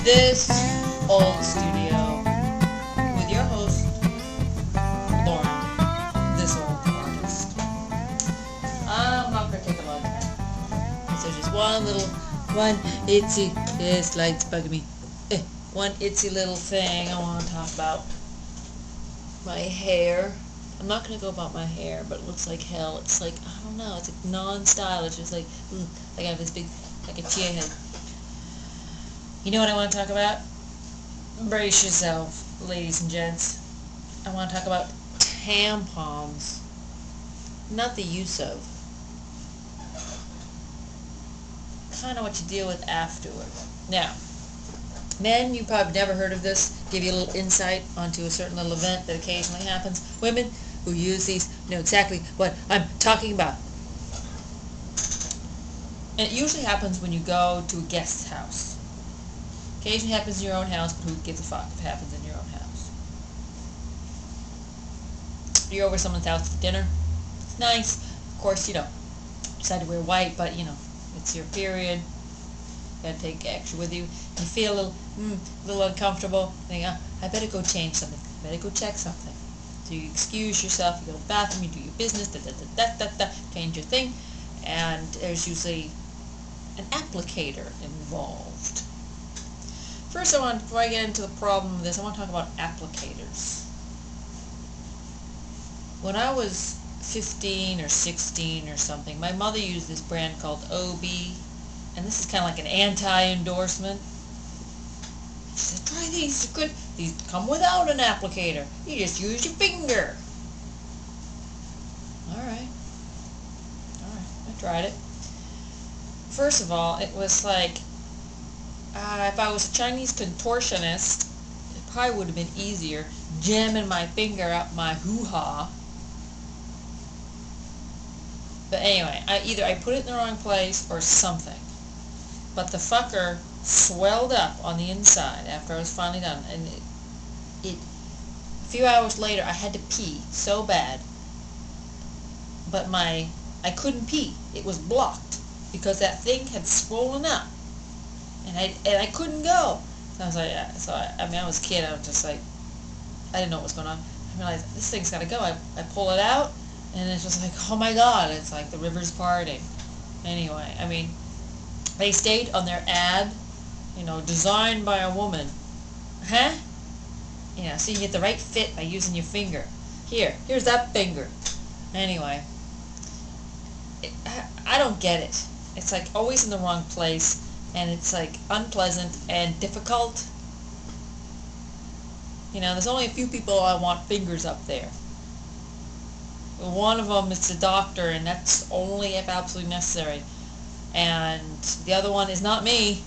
this old studio with your host, Lauren, this old artist. I'm not going to take a long time. So just one itsy, this light's bugging me. One itsy little thing I want to talk about. My hair. I'm not going to go about my hair, but it looks like hell. It's like, I don't know, it's like non-stylish. It's like I have this big, like a chia head. You know what I want to talk about? Brace yourself, ladies and gents. I want to talk about tampons. Not the use of. Kind of what you deal with afterward. Now, men, you probably never heard of this. Give you a little insight onto a certain little event that occasionally happens. Women who use these know exactly what I'm talking about. And it usually happens when you go to a guest's house. Occasionally happens in your own house, but who gives a fuck if it happens in your own house? You're over someone's house for dinner. It's nice. Of course, decide to wear white, but, it's your period. You gotta take extra with you. You feel a little uncomfortable. Think, I better go change something. I better go check something. So you excuse yourself, you go to the bathroom, you do your business, change your thing, and there's usually an applicator involved. First, before I get into the problem of this, I want to talk about applicators. When I was 15 or 16 or something, my mother used this brand called OB, and this is kind of like an anti-endorsement. She said, try these, they're good. These come without an applicator. You just use your finger. Alright, I tried it. First of all, it was like, if I was a Chinese contortionist, it probably would have been easier jamming my finger up my hoo-ha. But anyway, either I put it in the wrong place or something. But the fucker swelled up on the inside after I was finally done, and a few hours later I had to pee so bad, but I couldn't pee. It was blocked because that thing had swollen up, and I couldn't go. So I was like, I was a kid. I was just like, I didn't know what was going on. I realized this thing's got to go. I pull it out, and it's just like, oh my god, it's like the river's parting. Anyway, they stayed on their ad, designed by a woman. Huh? So you get the right fit by using your finger. Here's that finger. Anyway, I don't get it. It's like always in the wrong place, and it's like unpleasant and difficult. There's only a few people I want fingers up there. One of them is the doctor, and that's only if absolutely necessary. And the other one is not me.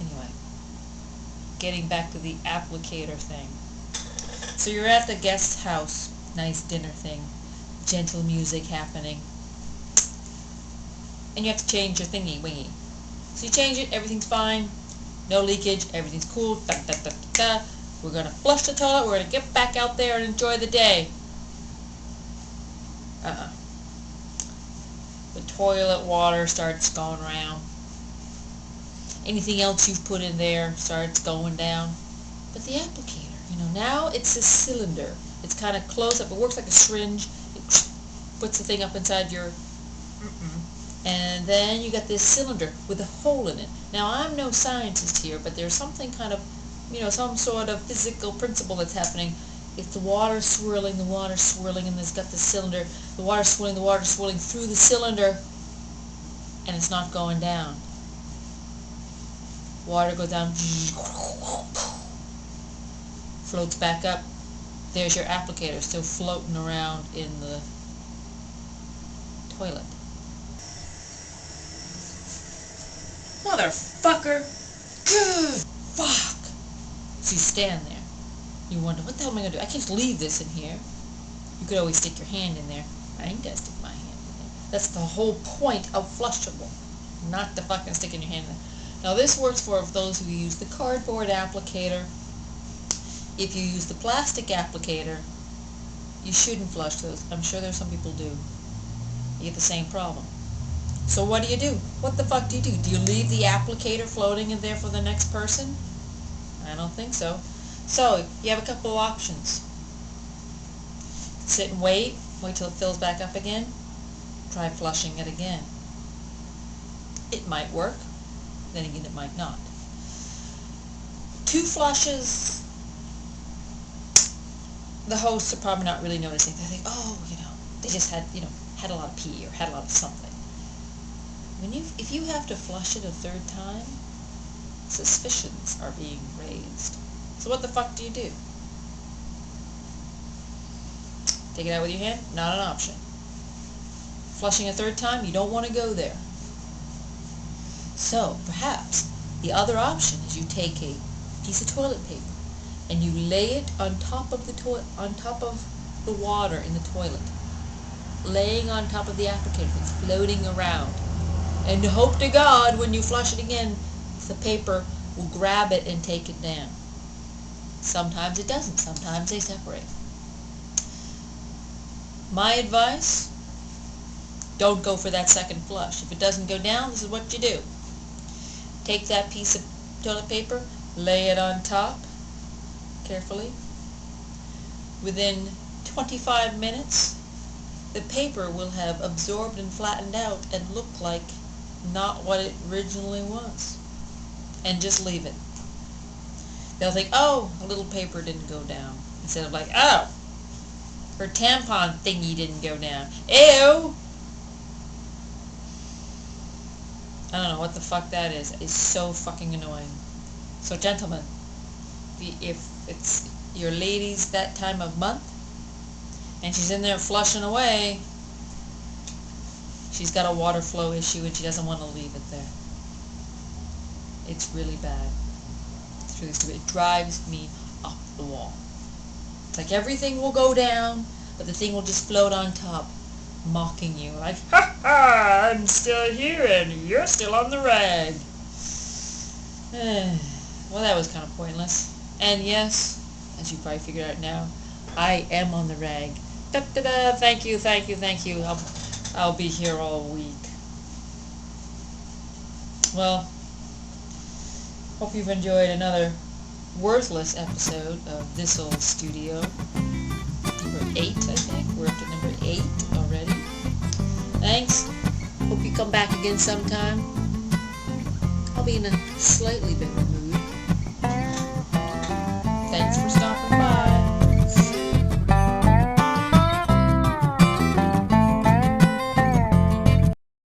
Anyway, getting back to the applicator thing. So you're at the guest's house, nice dinner thing, gentle music happening, and you have to change your thingy-wingy. So you change it, everything's fine, no leakage, everything's cool, We're going to flush the toilet, we're going to get back out there and enjoy the day. The toilet water starts going around. Anything else you've put in there starts going down. But the applicator, now it's a cylinder. It's kind of close up. It works like a syringe. It puts the thing up inside your... And then you got this cylinder with a hole in it. Now, I'm no scientist here, but there's something kind of, some sort of physical principle that's happening. It's the water swirling, and it's got the cylinder, the water swirling through the cylinder, and it's not going down. Water goes down, floats back up. There's your applicator still floating around in the toilet. Motherfucker! Good fuck! So you stand there. You wonder, what the hell am I going to do? I can't just leave this in here. You could always stick your hand in there. I ain't going to stick my hand in there. That's the whole point of flushable. Not the fucking sticking your hand in there. Now this works for those who use the cardboard applicator. If you use the plastic applicator, you shouldn't flush those. I'm sure there's some people do. You get the same problem. So what do? What the fuck do? Do you leave the applicator floating in there for the next person? I don't think so. So you have a couple of options. Sit and wait till it fills back up again. Try flushing it again. It might work, then again it might not. 2 flushes, the hosts are probably not really noticing. They think, oh, they just had a lot of pee or had a lot of something. If you have to flush it a 3rd time, suspicions are being raised. So what the fuck do? Take it out with your hand? Not an option. Flushing a 3rd time? You don't want to go there. So perhaps the other option is you take a piece of toilet paper and you lay it on top of the water in the toilet, laying on top of the applicator that's floating around, and hope to God when you flush it again, the paper will grab it and take it down. Sometimes it doesn't. Sometimes they separate. My advice, don't go for that 2nd flush. If it doesn't go down, this is what you do. Take that piece of toilet paper, lay it on top, carefully. Within 25 minutes, the paper will have absorbed and flattened out and look like not what it originally was. And just leave it. They'll think, oh, a little paper didn't go down. Instead of like, oh, her tampon thingy didn't go down. Ew! I don't know what the fuck that is. It's so fucking annoying. So gentlemen, if it's your lady's that time of month, and she's in there flushing away, she's got a water flow issue and she doesn't want to leave it there. It's really bad. It's really stupid. It drives me up the wall. It's like everything will go down, but the thing will just float on top, mocking you. Like, ha ha, I'm still here and you're still on the rag. Well, that was kind of pointless. And yes, as you probably figured out now, I am on the rag. Da-da-da, thank you. I'll be here all week. Well, hope you've enjoyed another worthless episode of This Old Studio. Number 8, I think. We're up to number 8 already. Thanks. Hope you come back again sometime. I'll be in a slightly better mood. Thanks for stopping.